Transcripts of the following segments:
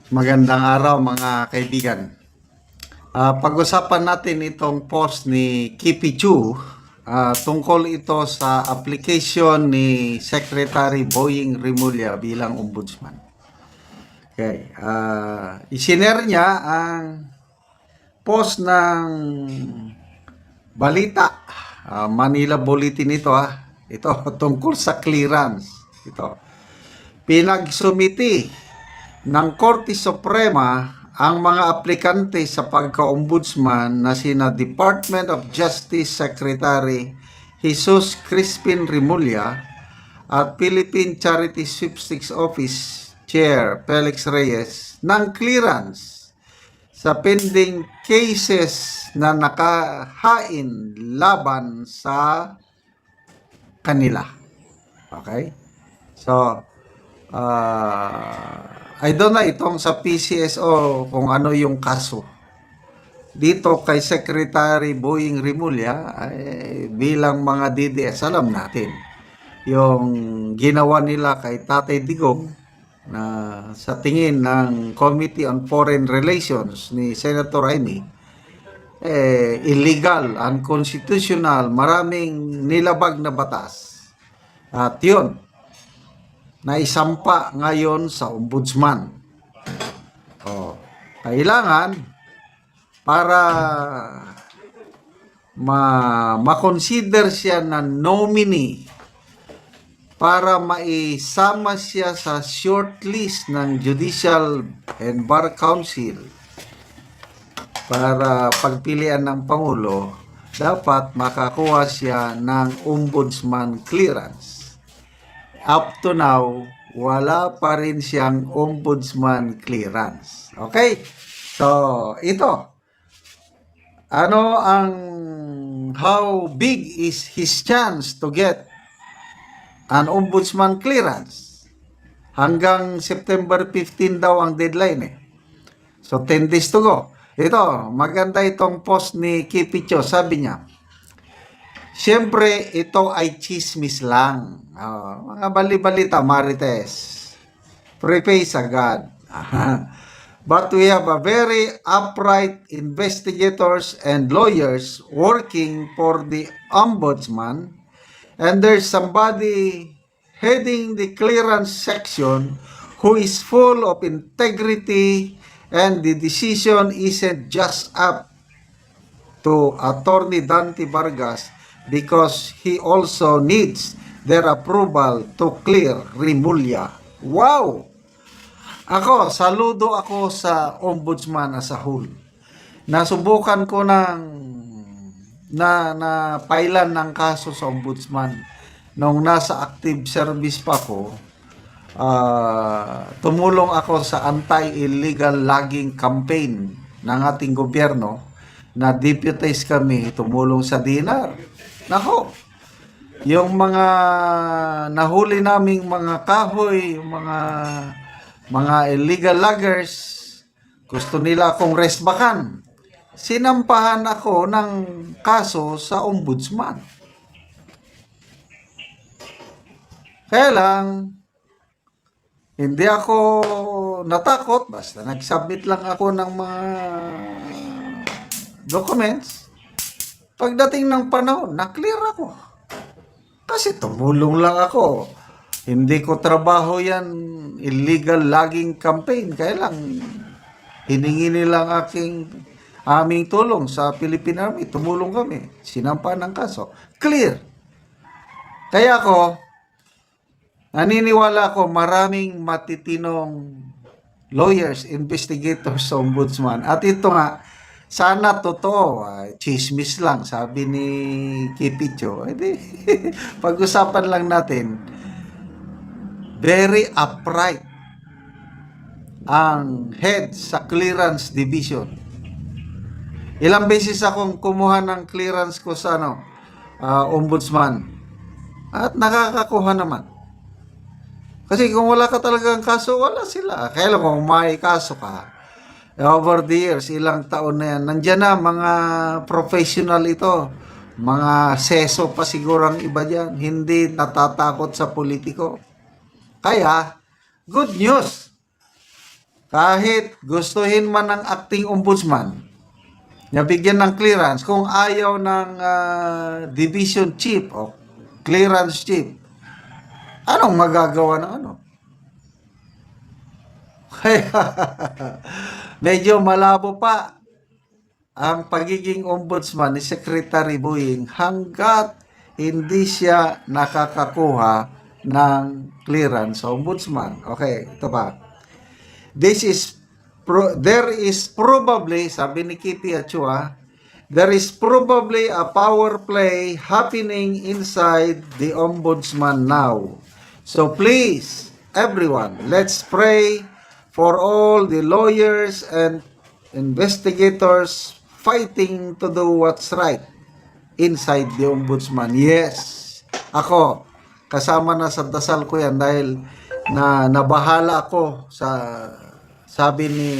Magandang araw mga kaibigan. Pag-usapan natin itong post ni Kipi Chu tungkol ito sa application ni Secretary Boying Rimulya bilang ombudsman. Okay. Isinare niya ang post ng balita, Manila Bulletin ito Ito tungkol sa clearance. Ito. Pinagsumiti ng Korte Suprema ang mga aplikante sa pagka-ombudsman na sina Department of Justice Secretary Jesus Crispin Rimulya at Philippine Charity Sweepstakes Office Chair Felix Reyes ng clearance sa pending cases na nakahain laban sa kanila. Okay? So, I don't know itong sa PCSO kung ano yung kaso. Dito kay Secretary Boying Rimulya, bilang mga DDS, alam natin yung ginawa nila kay Tatay Digong na sa tingin ng Committee on Foreign Relations ni Senator Amy, illegal, unconstitutional, maraming nilabag na batas. At yun, na isampa ngayon sa ombudsman. Kailangan para ma-consider siya na nominee para maisama siya sa shortlist ng Judicial and Bar Council para pagpilian ng Pangulo, dapat makakuha siya ng ombudsman clearance. Up to now, wala pa rin siyang ombudsman clearance. Okay? So, ito. How big is his chance to get an ombudsman clearance? Hanggang September 15 daw ang deadline So, 10 days to go. Ito, maganda itong post ni Kipicho. Sabi niya, siyempre, ito ay chismis lang. Mga bali-balita, Marites. Preface agad. But we have a very upright investigators and lawyers working for the ombudsman, and there's somebody heading the clearance section who is full of integrity, and the decision isn't just up to Attorney Dante Vargas because he also needs their approval to clear Rimulya. Wow! Saludo ako sa ombudsman as a whole. Nasubukan ko na pailan ng kaso sa ombudsman nung nasa active service pa ako. Tumulong ako sa anti-illegal logging campaign ng ating gobyerno na deputize kami, tumulong sa DNR. Nako, yung mga nahuli naming mga kahoy, mga illegal loggers, gusto nila akong resbakan. Sinampahan ako ng kaso sa ombudsman. Kaya lang, hindi ako natakot, basta nag-submit lang ako ng mga documents. Pagdating ng panahon, na-clear ako. Kasi tumulong lang ako. Hindi ko trabaho yan, illegal logging campaign. Kaya lang, hiningi nilang aming tulong sa Philippine Army. Tumulong kami. Sinampa ng kaso. Clear. Kaya ako, naniniwala ko maraming matitinong lawyers, investigators sa ombudsman. At ito nga, sana totoo, chismis lang, sabi ni Kipicho. Pag-usapan lang natin, very upright ang head sa clearance division. Ilang beses akong kumuha ng clearance ko sa ombudsman. At nakakakuha naman. Kasi kung wala ka talagang kaso, wala sila. Kaya lang kung may kaso ka, over the years, ilang taon na yan, nandiyan na mga professional ito. Mga seso pa siguro ang iba dyan. Hindi natatakot sa politiko. Kaya, good news. Kahit gustuhin man ng acting ombudsman, na bigyan ng clearance, kung ayaw ng division chief o clearance chief, anong magagawa ng ano? Kaya, medyo malabo pa ang pagiging ombudsman ni Secretary Boying hanggat hindi siya nakakakuha ng clearance sa ombudsman. Okay, ito pa. There is probably, sabi ni Kitty Achua, there is probably a power play happening inside the ombudsman now. So please, everyone, let's pray for all the lawyers and investigators fighting to do what's right inside the ombudsman. Yes, ako, kasama na sa dasal ko yan dahil nabahala ako sa sabi ni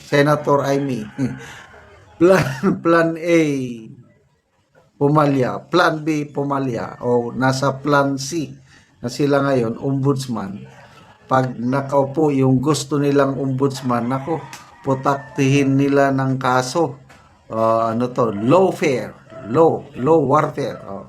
Senator Amy. Plan A, pumalya. Plan B, pumalya. O nasa Plan C na sila ngayon, ombudsman. Pag nakaupo yung gusto nilang ombudsman, nako, putaktihin nila ng kaso. Lawfare. Law warfare.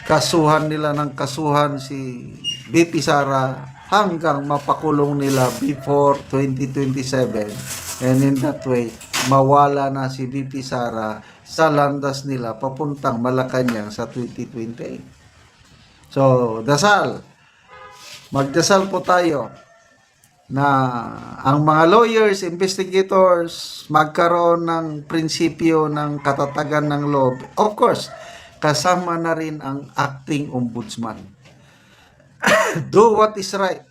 Kasuhan nila ng kasuhan si BP Sara hanggang mapakulong nila before 2027. And in that way, mawala na si BP Sara sa landas nila papuntang Malacanang sa 2028. So, dasal. Magdasal po tayo na ang mga lawyers, investigators, magkaroon ng prinsipyo ng katatagan ng law. Of course, kasama na rin ang acting ombudsman. Do what is right.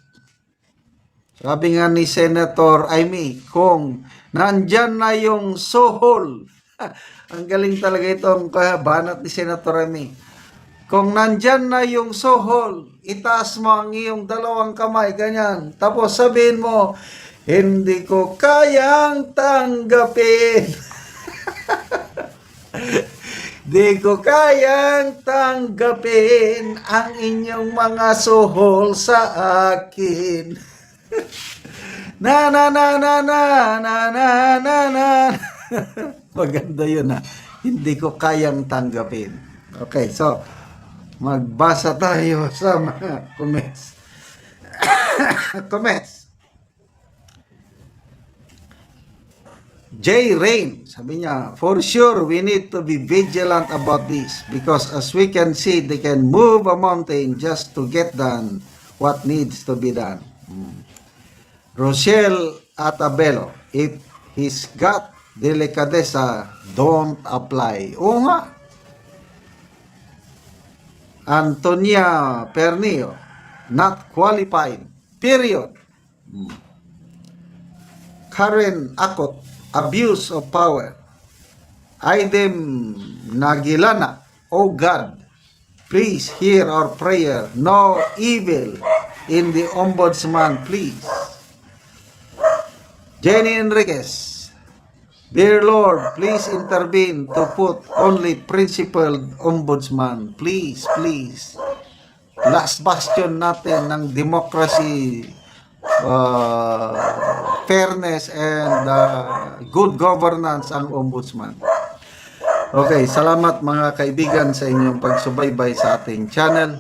Sabi nga ni Senator Amy, kung nandyan na yung sohol, ang galing talaga itong banat ni Senator Amy. Kung nandyan na yung sohol, itaas mo ang iyong dalawang kamay, ganyan. Tapos sabihin mo, hindi ko kayang tanggapin. Di ko kayang tanggapin ang inyong mga sohol sa akin. Na na na na na na na na na. Maganda yun ha. Hindi ko kayang tanggapin. Okay, so magbasa tayo sa mga comments. Comments. J. Rain, sabi niya, for sure we need to be vigilant about this because as we can see, they can move a mountain just to get done what needs to be done. Rochelle Atabelo, if he's got delicadeza, don't apply. Oo nga. Antonia Pernio, not qualified. Period. Karen Akot, abuse of power. Aidem Nagilana, oh God, please hear our prayer. No evil in the ombudsman, please. Jenny Enriquez, dear Lord, please intervene to put only principled ombudsman. Please, please. Last bastion natin ng democracy, fairness, and good governance ang ombudsman. Okay, salamat mga kaibigan sa inyong pagsubaybay sa ating channel.